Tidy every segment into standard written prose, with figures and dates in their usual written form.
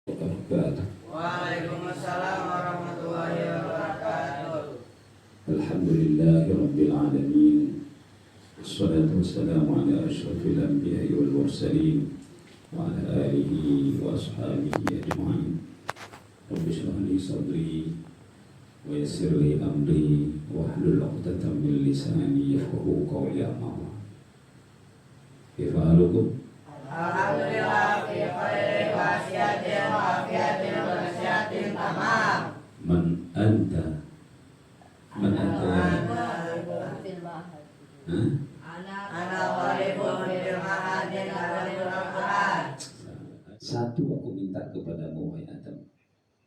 wabarakatuh. Waalaikumsalam warahmatullahi wabarakatuh. Alhamdulillahi rabbil alamin. Wassalatu wassalamu ala asyrafil anbiya'i wal mursalin wa ala alihi wa ashabihi ajma'in. Rabbi shrah li sadri wa yassir li amri wahlul 'uqdatam min lisani yafqahu qawli. Amma ba'd. Kaifa halukum? Alhamdulillah fi khairin wa afiyatin wa afiyatin wa nasihatin tamam. Man anta? Man anta ya? Ana ghalibun fil ma'adin ghalibul Quran. Satu aku minta kepadamu, wahai Adam,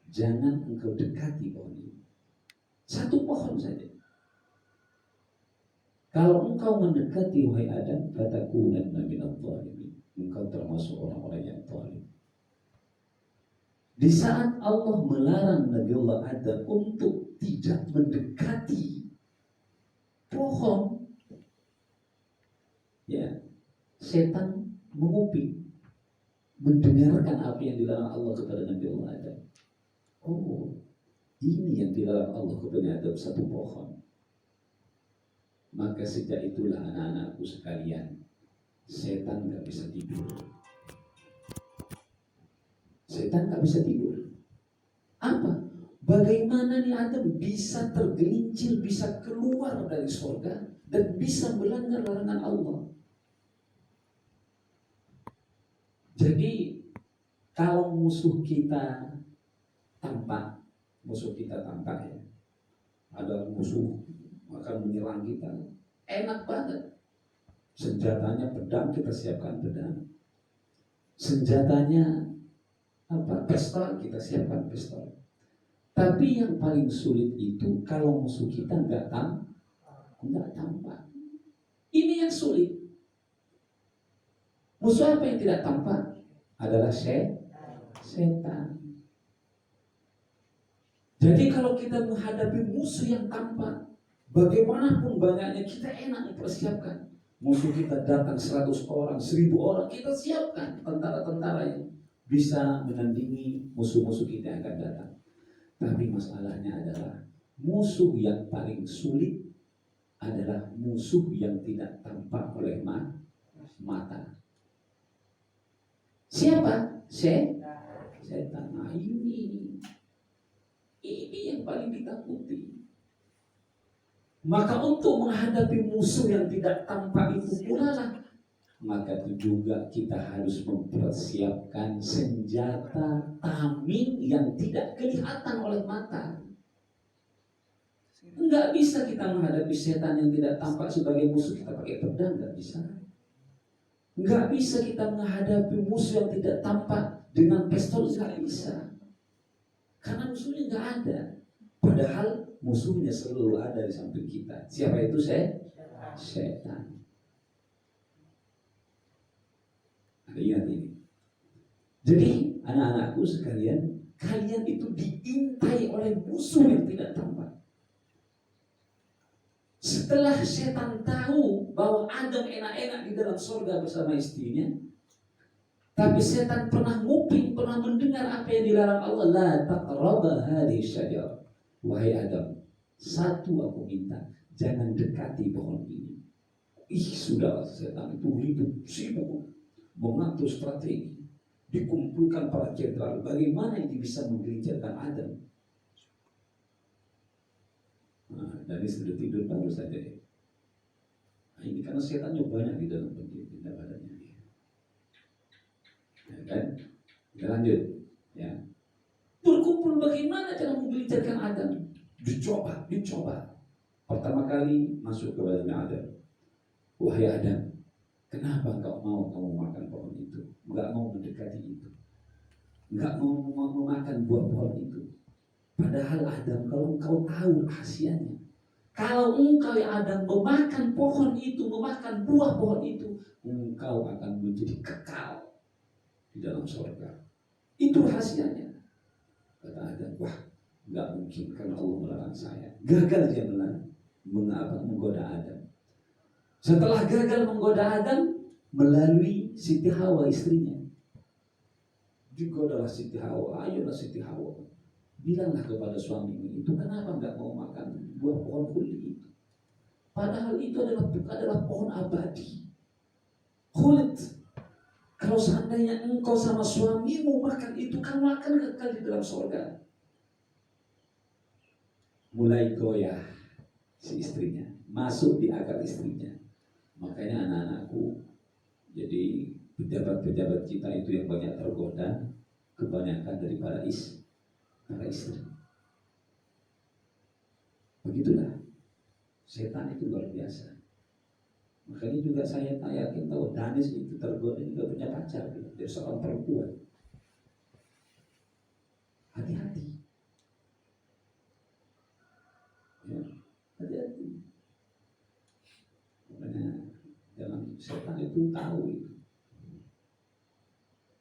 jangan engkau dekati pohon ini. Satu pohon saja. Kalau engkau mendekati, wahai Adam, fatakunanna minadh dhalimin, engkau termasuk orang-orang yang zalim. Di saat Allah melarang Nabiullah Adam untuk tidak mendekati pohon, ya, setan menguping, mendengarkan apa yang dilarang Allah kepada Nabiullah Adam. Oh, ini yang dilarang Allah kepada Adam, satu pohon. Maka sejak itulah anak-anakku sekalian, setan gak bisa tidur. Setan gak bisa tidur. Apa? Bagaimana nih Adam bisa tergelincir, bisa keluar dari surga dan bisa melanggar larangan Allah? Jadi kalau musuh kita tampak ya, ada musuh akan menyerang kita, enak banget. Senjatanya pedang, kita siapkan pedang. Senjatanya apa? Pistol, kita siapkan pistol. Tapi yang paling sulit itu kalau musuh kita nggak tampak. Ini yang sulit. Musuh apa yang tidak tampak? Adalah setan. Jadi kalau kita menghadapi musuh yang tampak, bagaimanapun banyaknya, kita enak mempersiapkan. Musuh kita datang 100 orang, 1000 orang, kita siapkan tentara-tentara yang bisa menandingi musuh-musuh kita yang akan datang. Tapi masalahnya adalah musuh yang paling sulit adalah musuh yang tidak tampak oleh mata. Siapa? Setan. Nah, ini yang paling ditakuti. Maka untuk menghadapi musuh yang tidak tampak itu pula lah, maka itu juga kita harus mempersiapkan senjata tameng yang tidak kelihatan oleh mata. Enggak bisa kita menghadapi setan yang tidak tampak sebagai musuh kita pakai pedang, enggak bisa. Enggak bisa kita menghadapi musuh yang tidak tampak dengan pistol, enggak bisa. Karena musuhnya enggak ada. Padahal musuhnya selalu ada di samping kita. Siapa itu? Setan. Ingat ini. Jadi anak-anakku sekalian, kalian itu diintai oleh musuh yang tidak tampak. Setelah setan tahu bahwa Adam enak-enak di dalam surga bersama istrinya, tapi setan pernah nguping, pernah mendengar apa yang dilarang Allah. La taqraba hadhihi syajarah. Wahai Adam, satu aku minta, jangan dekati pohon ini. Sudah, setan itu sibuk mengatur strategi, dikumpulkan para jenderal, bagaimana ini bisa menggelincirkan Adam. Nah, dari sudah tidur baru saja. Nah, ini karena setannya banyak di dalam badannya. Ya kan? Kita lanjut. Ya. Berkumpul bagaimana cara menggelincirkan Adam? Dicoba. Pertama kali masuk ke badannya Adam. Wahai Adam, kenapa kamu makan pohon itu? Enggak mau mendekati itu. Enggak mau memakan buah pohon itu. Padahal Adam, kalau engkau tahu rahasianya, kalau engkau yang Adam memakan pohon itu, memakan buah pohon itu, engkau akan menjadi kekal di dalam surga. Itu rahasianya. Kata Adam, wah, enggak mungkin karena Allah melarang saya. Gagal dia menggoda Adam. Setelah gagal menggoda Adam melalui Siti Hawa istrinya, digodalah Siti Hawa, ayolah Siti Hawa, bilanglah kepada suamimu itu kenapa nggak mau makan buah pohon khuldi itu. Padahal itu adalah pohon abadi. Khuld. Kalau seandainya engkau sama suamimu makan itu, kamu akan kekal di dalam surga. Mulai goyah si istrinya, masuk di akal istrinya. Makanya anak-anakku, jadi pejabat-pejabat kita itu yang banyak tergoda, kebanyakan dari para istri. Begitulah, setan itu luar biasa. Makanya juga saya yakin tahu Danis itu tergoda juga punya pacar dari seorang perempuan. Hati-hati. Ya, hati-hati. Makanya dalam setan itu tahu itu.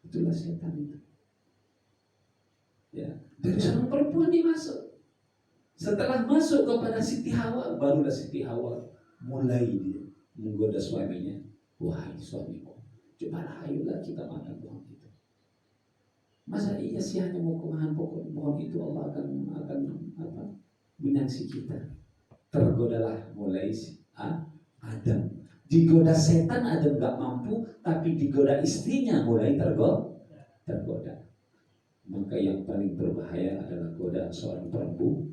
Itulah setan itu. Ya, dari seorang perempuan dia masuk. Setelah masuk kepada Siti Hawa, barulah Siti Hawa mulai dia menggoda suaminya. Wahai suamiku, coba ayolah kita makan pohon itu. Masa iya sih hanya mau kemahan pohon itu Allah akan menyaksi kita. Tergodalah mulai Adam. Digoda setan Adam gak mampu, tapi digoda istrinya mulai tergoda. Maka yang paling berbahaya adalah godaan seorang perempuan.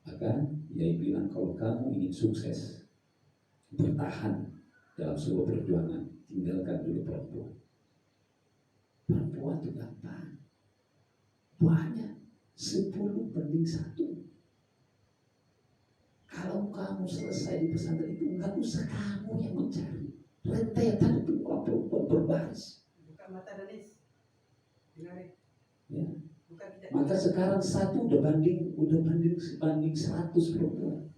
Maka dia bilang kalau kamu ingin sukses, bertahan dalam sebuah perjuangan, tinggalkan dulu perempuan. Perempuan itu gampang, banyak 10/1. Kalau kamu selesai di pesantren itu, nggak usah kamu yang mencari. Rentetan itu orang perempuan berbaris. Buka mata Danis. Ya. Maka sekarang satu udah banding 100 perempuan.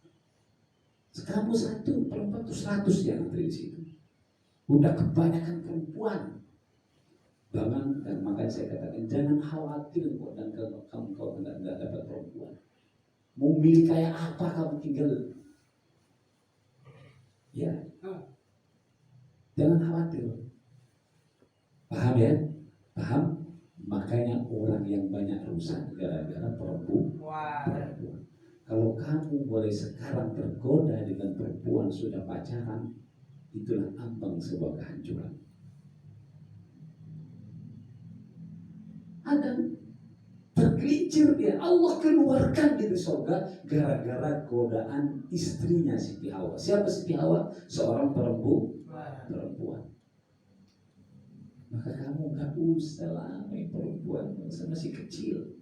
Kamu satu perempuan itu 100 yang antri di situ. Udah kebanyakan perempuan. Jangan, dan makanya saya katakan jangan khawatir kok dan kamu nggak dapat perempuan. Mau milih kayak apa kamu tinggal. Ya. Jangan khawatir. Paham ya? Paham? Makanya orang yang banyak rusak gara-gara perempuan. Kalau kamu boleh sekarang tergoda dengan perempuan sudah pacaran, itulah ambang sebuah kehancuran. Adam tergelincir dia, Allah keluarkan dari surga gara-gara godaan istrinya Siti Hawa. Siapa Siti Hawa? Seorang perempuan. Maka kamu gak usah lah main perempuan masih kecil.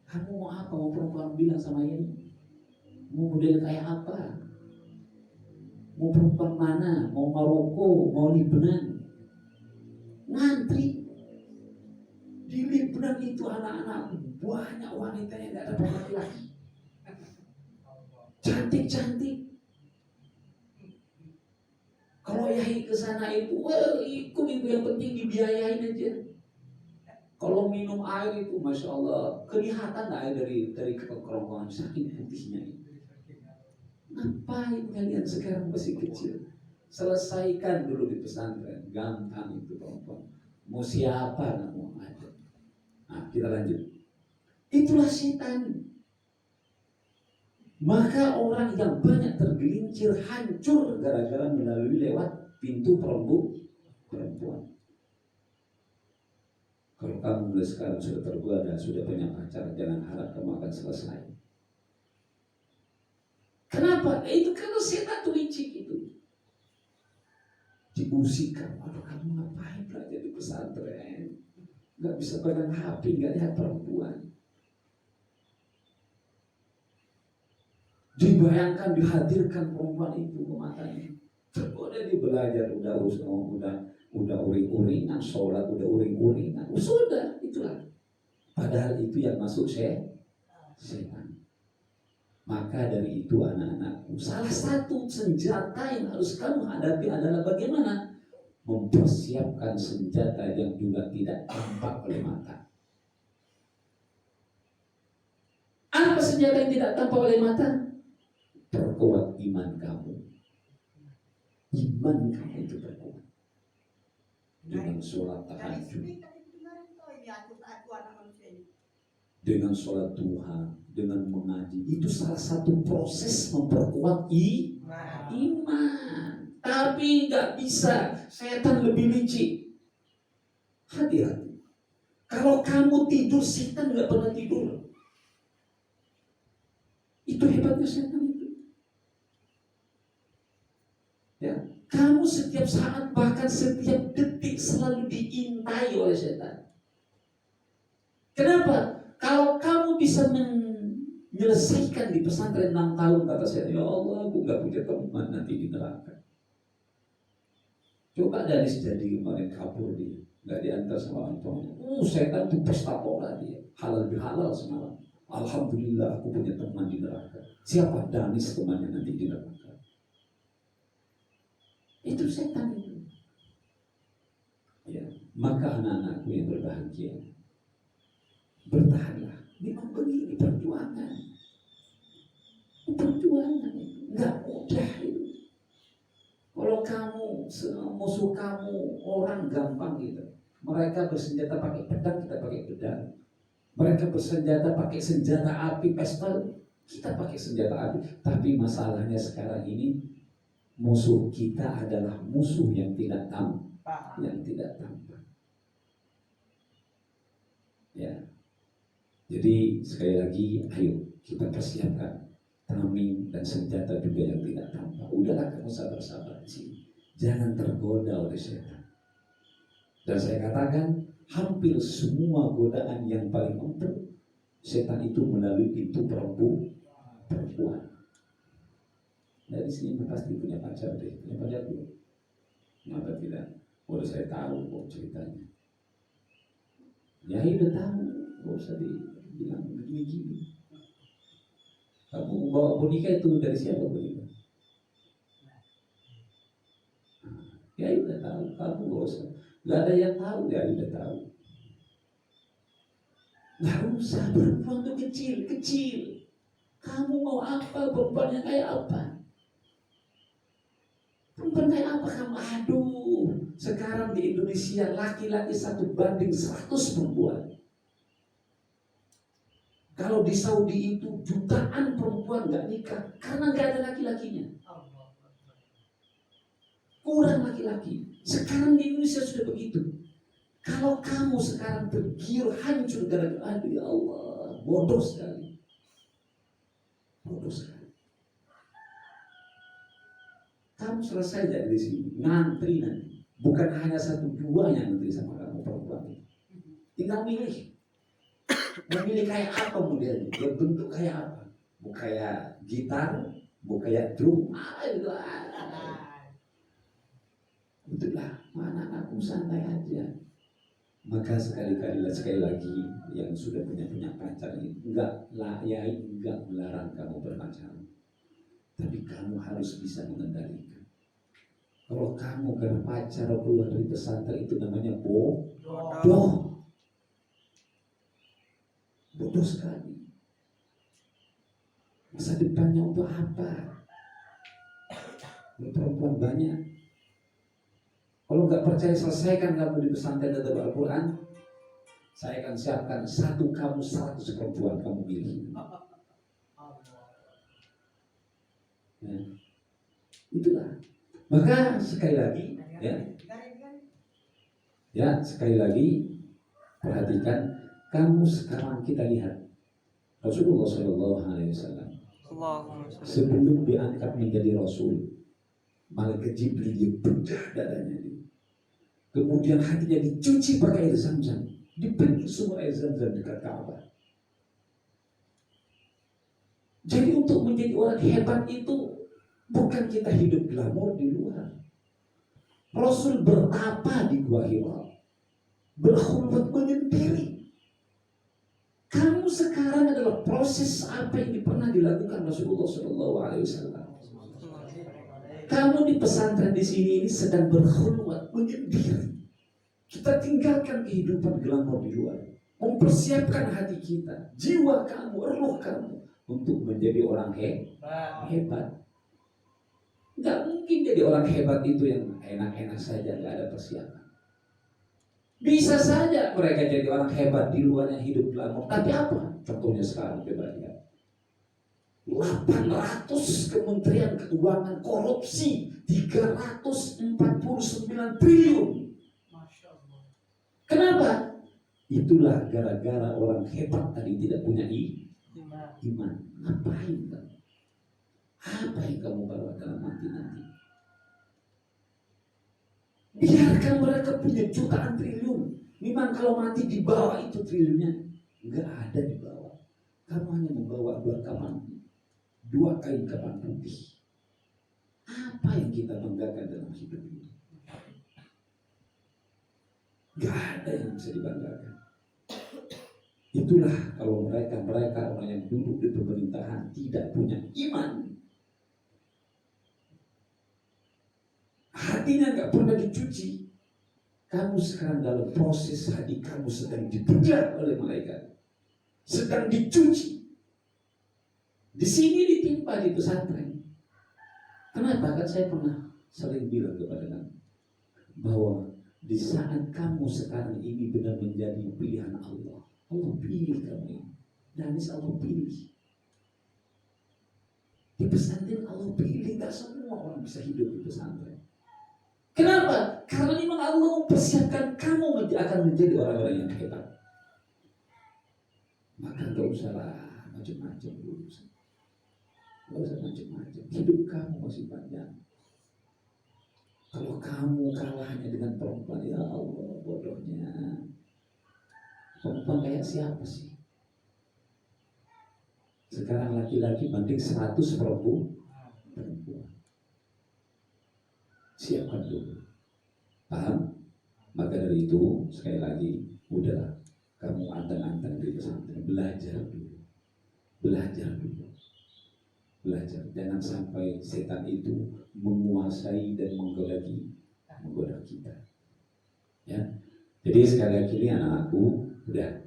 Kamu mau apa? Mau perempuan bilang sama ini? Mau model kayak apa? Mau perempuan mana? Mau Maroko? Mau Lebanon? Ngantri. Di Lebanon itu anak-anak banyak wanita yang gak dapat laki-laki. Cantik-cantik. Kalau Yahya ke sana itu, ikut itu yang penting dibiayain aja. Kalau minum air itu, masya Allah, kelihatan air dari kerongkongan saking putihnya itu. Ngapain kalian sekarang masih kecil? Selesaikan dulu di pesantren, gampang itu perempuan. Mau siapa nggak mau ada. Nah, kita lanjut. Itulah setan. Maka orang yang banyak tergelincir hancur gara-gara melalui lewat pintu perempuan. Kalau kamu mulai sekarang sudah tergoda, sudah punya pacar, jangan harap kamu akan selesai. Kenapa? Itu karena setan tuh licik itu. Diusikan, aduh kamu ngapain belajar di pesantren? Gak bisa pegang HP, gak lihat perempuan. Dibayangkan, dihadirkan perempuan itu ke matanya. Tergoda dia belajar, udah uring-uringan, sholat udah uring-uringan, sudah itulah. Padahal itu yang masuk setan. Maka dari itu anak-anakku, salah satu senjata yang harus kamu hadapi adalah bagaimana mempersiapkan senjata yang juga tidak tampak oleh mata. Apa senjata yang tidak tampak oleh mata? Perkuat iman kamu. Iman kamu itu berkuat. Dengan yang sholat tahajud, dengan sholat duha, dengan mengaji, itu salah satu proses memperkuat iman. Tapi nggak bisa, setan lebih licik. Hati-hati. Kalau kamu tidur, setan nggak pernah tidur. Itu hebatnya setan itu. Ya, kamu setiap saat, bahkan setiap detik selalu diintai oleh setan. Kenapa? Kalau kamu bisa menyelesaikan di pesantren 6 tahun, kata saya, ya Allah, aku nggak punya teman nanti di neraka. Coba dari jadi kemarin kabur dia, nggak diantar sama orang tuanya. Setan itu pesta pora dia, halal bihalal semalam. Alhamdulillah aku punya teman di neraka. Siapa? Danis temannya nanti di neraka. Itu setan itu. Ya, maka anak-anakku yang berbahagia, bertahanlah. Memang begini perjuangan. Perjuangan itu nggak mudah itu. Kalau kamu, musuh kamu orang gampang gitu. Mereka bersenjata pakai pedang, kita pakai pedang. Mereka bersenjata pakai senjata api pistol, kita pakai senjata api. Tapi masalahnya sekarang ini, musuh kita adalah musuh yang tidak tampak, Ya. Jadi sekali lagi, ayo kita persiapkan tameng dan senjata juga yang tidak tampak. Udahlah kamu sabar-sabar di sini. Jangan tergoda oleh setan. Dan saya katakan, hampir semua godaan yang paling empuk, setan itu melalui pintu perempuan. Dari sini pasti punya pacar deh. Punya pacar belum? Kenapa tidak? Udah saya tahu kok ceritanya. Ya udah tahu, gak usah dibilang begini-gini. Kamu bawa boneka itu dari siapa boneka? Ya udah tahu, kamu gak usah. Gak ada yang tahu, ya udah tahu. Gak usah, perempuan itu kecil. Kamu mau apa? Perempuan yang kayak apa? Perempuan kayak apa kamu? Aduh, sekarang di Indonesia laki-laki 1:100 perempuan. Kalau di Saudi itu jutaan perempuan gak nikah karena gak ada laki-lakinya. Kurang laki-laki. Sekarang di Indonesia sudah begitu. Kalau kamu sekarang tergiur hancur gara-gara, aduh ya Allah, bodoh sekali. Kamu selesai dari sini, ngantri nanti. Bukan hanya 1-2 yang ngantri sama kamu perempuan. Tinggal milih. Memilih kayak apa modelnya, bentuk kayak apa. Mau kayak gitar, mau kayak drum, Itulah, mana aku santai aja. Maka sekali lagi yang sudah punya pacar ini enggak melarang kamu berpacaran, tapi kamu harus bisa mengendalikan. Kalau kamu berpacar keluar dari pesantren itu namanya bodoh sekali. Masa depannya untuk apa? Perempuan banyak. Kalau nggak percaya, selesaikan kamu di pesantren dan Al-Quran. Saya akan siapkan satu kamu 100 perempuan kamu pilih. Ya. Itulah. Maka sekali lagi, sekali lagi perhatikan. Kamu sekarang kita lihat Rasulullah SAW sebelum diangkat menjadi Rasul, malaikat Jibril dibedah dadanya. Kemudian hatinya dicuci pakai air Zam-Zam, diberi semua air Zam-Zam dekat Ka'bah. Jadi untuk menjadi orang hebat itu bukan kita hidup glamor di luar. Rasul bertapa di Gua Hira, berkhulwat menyendiri. Kamu sekarang adalah proses apa yang pernah dilakukan Rasulullah SAW. Kamu di pesantren di sini ini sedang berkhulwat menyendiri. Kita tinggalkan kehidupan glamor di luar, mempersiapkan hati kita, jiwa kamu, roh kamu untuk menjadi orang hebat. Gak mungkin jadi orang hebat itu yang enak-enak saja, gak ada persiapan. Bisa saja mereka jadi orang hebat di luar yang hidup glamor. Tapi apa? Contohnya sekarang coba lihat. 800 Kementerian Keuangan korupsi 349 triliun. Kenapa? Itulah gara-gara orang hebat tadi tidak punya iman. Ngapain kamu? Apa yang kamu bawa dalam hati nanti? Biarkan mereka punya jutaan triliun. Memang kalau mati di bawah itu triliunnya nggak ada di bawah. Kamu hanya membawa dua kain kapan putih. Apa yang kita banggakan dalam hidup ini? Nggak ada yang bisa dibanggakan. Itulah kalau mereka orang yang duduk di pemerintahan tidak punya iman. Hatinya nggak pernah dicuci. Kamu sekarang dalam proses hati kamu sedang dibedah oleh malaikat, sedang dicuci. Di sini ditimpa di pesantren. Kenapa? Kan saya pernah sering bilang kepada kamu bahwa di saat kamu sekarang ini benar menjadi pilihan Allah. Allah pilih kamu ini. Danis Allah pilih. Di pesantren Allah pilih. Gak semua orang bisa hidup di pesantren. Kenapa? Karena memang Allah mempersiapkan kamu akan menjadi orang-orang yang hebat. Maka gak usahlah macam-macam dulu. Gak usah macam-macam. Hidup kamu masih panjang. Kalau kamu kalahnya dengan perempuan, ya Allah bodohnya. Perempuan kayak siapa sih? Sekarang laki-laki banding 100 perempuan. Siapkan dulu. Paham? Maka dari itu sekali lagi, udahlah kamu anteng-anteng di pesantren, belajar dulu. Jangan sampai setan itu menguasai dan menggoda kita. Ya. Jadi sekali lagi ini anak-anakku, udah.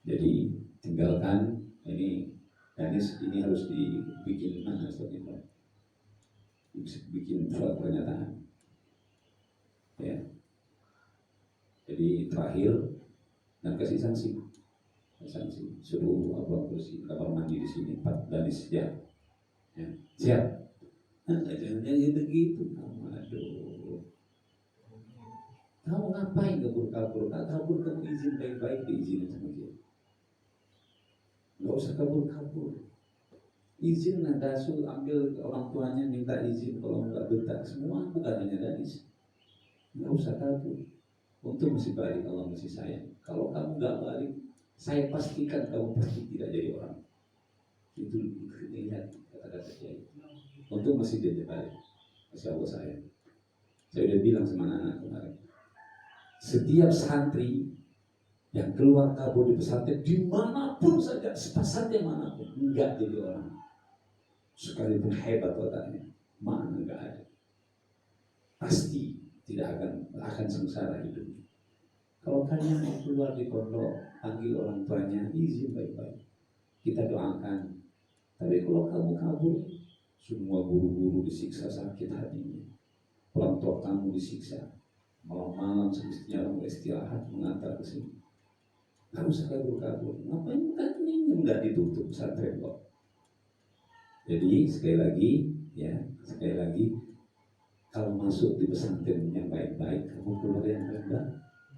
Jadi tinggalkan ini. Danis ini harus dibikin mana sebenarnya? Bikin surat pernyataan. Ya. Jadi terakhir dan kasih sanksi. Suruh bersih kamar mandi di sini, Pak Danis ya. Ya. Siap. Jangan gitu. Aduh. Kamu ngapain kabur? Kabur kamu izin baik-baik diizinin sama dia. Gak usah kabur. Izin Dasul ambil orang tuanya minta izin kalau nggak betah semua bukan hanya Danis. Nggak usah kabur. Untuk mesti balik Allah mesti sayang. Kalau kamu nggak balik, saya pastikan kamu pasti tidak jadi orang. Itu lihat kata-kata saya. Untuk mesti dia balik. Masya Allah sayang. Saya udah bilang sama anak-anak kemarin. Setiap santri yang keluar kabur di pesantren dimanapun saja, pesantren manapun, enggak jadi orang. Sekalipun hebat otaknya, mana enggak ada. Pasti tidak akan sengsara hidupnya. Kalau kalian mau keluar di pondok, panggil orang tuanya, izin baik-baik. Kita doakan. Tapi kalau kamu kabur, semua guru-guru disiksa sakit hatinya. Orang tua kamu disiksa. Malam-malam semestinya orang istirahat mengantar ke sini. Gak usah kabur-kabur. Ngapain kan ini enggak ditutup pesantren kok. Jadi sekali lagi kalau masuk di pesantren yang baik-baik, kamu keluar yang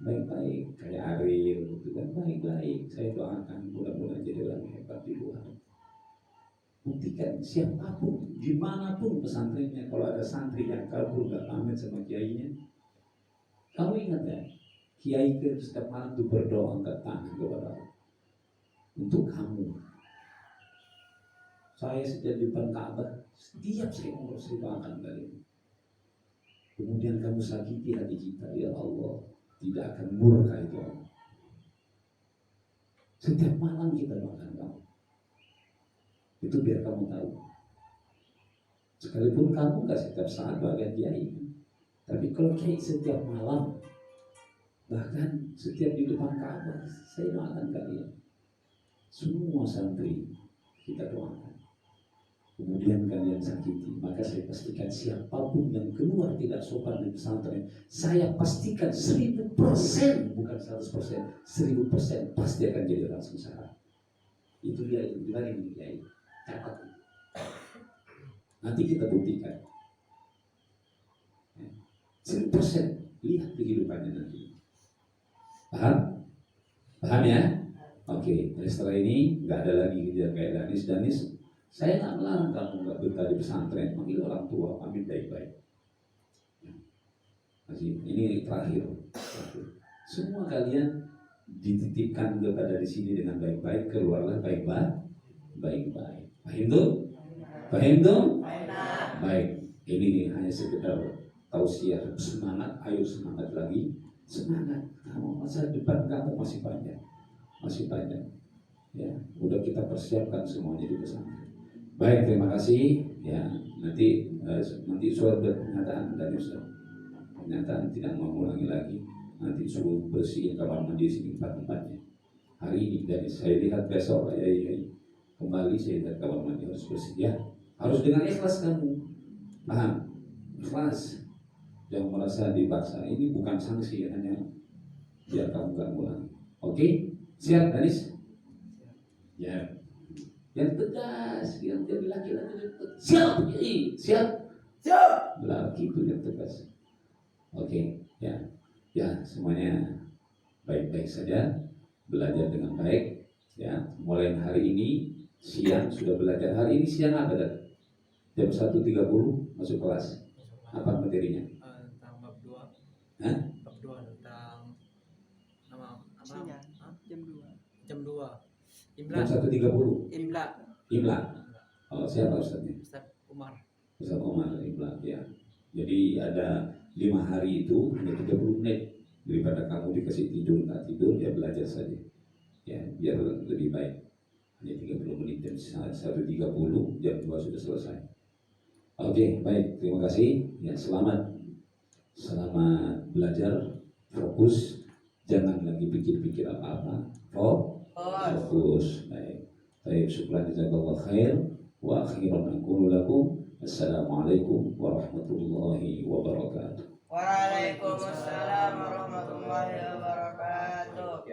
baik-baik kayak Ariel gitu kan, baik-baik. Saya doakan mudah-mudahan jadi orang hebat di luar. Buktikan siapapun, dimanapun pesantrennya, kalau ada santri yang kabur gak pamit sama kiainya, kamu ingat ya, kiai itu setiap malam itu berdoa angkat tangan kepada Allah untuk kamu. Saya sejak di depan Ka'bah, setiap saya ngurus saya doakan kalian. Kemudian kamu sakiti hati kita, ya Allah, tidak akan murka itu Allah. Setiap malam kita doakan kamu. Itu biar kamu tahu. Sekalipun kamu gak setiap saat bagian kiai, tapi kalau kiai setiap malam, bahkan setiap di depan Ka'bah, saya doakan kalian. Semua santri kita doakan. kemudian kalian sakiti, maka saya pastikan siapapun yang keluar tidak sopan di pesantren, saya pastikan 1000%, bukan 100%, 1000% pasti akan jadi orang sengsara. Itu dia, itu ini ya, catat. Nanti kita buktikan. 10%, lihat kehidupannya nanti. Paham? Paham ya? Oke, setelah ini nggak ada lagi kejar kayak Danis. Saya nggak melarang kamu nggak betah di pesantren, panggil orang tua, ambil baik-baik. Masih, ini terakhir. Semua kalian dititipkan kepada di sini dengan baik-baik, keluarlah baik-baik. Paham tuh? Paham tuh? Baik. Ini hanya sekedar tausiah, semangat, ayo semangat lagi, semangat. Kamu masa depan kamu masih panjang. Ya, udah kita persiapkan semuanya di pesantren. Baik, terima kasih. Ya, nanti surat pernyataan dari Ustaz. Pernyataan tidak mengulangi lagi. Nanti suruh bersihin kamar mandi sini 4-4-nya. Hari ini dari saya lihat besok ya, kembali saya lihat kamar mandi harus bersih ya. Harus dengan ikhlas kamu. Paham? Ikhlas. Jangan merasa dipaksa. Ini bukan sanksi, hanya biar kamu gak ngulangi. Oke? Siap, Danis? Ya. Yang tegas, yang jadi laki-laki siap, siap. Laki itu yang tegas. Oke, ya semuanya baik-baik saja, belajar dengan baik. Ya, mulai hari ini siang sudah belajar. Hari ini siang apa dan jam 1.30 masuk kelas. Apa materinya? Tentang bab 2. Hah? Bab 2 tentang Siang, jam 2. Jam 2. Jam 1.30. Imla. Oh, siapa Ustaznya? Ustaz Umar. Ustaz Umar Imla, ya. Jadi ada 5 hari itu hanya 30 menit. Daripada kamu dikasih tidur, nggak tidur, ya belajar saja. Ya, biar lebih baik. Hanya 30 menit, jam 1.30, jam 2 sudah selesai. Oke, baik, terima kasih. Ya, selamat belajar, fokus, jangan lagi pikir-pikir apa-apa. Fokus. Baik, syukran jazakallahu khair. Wa akhiran aqulu lakum assalamualaikum warahmatullahi wabarakatuh. Waalaikumsalam warahmatullahi wabarakatuh.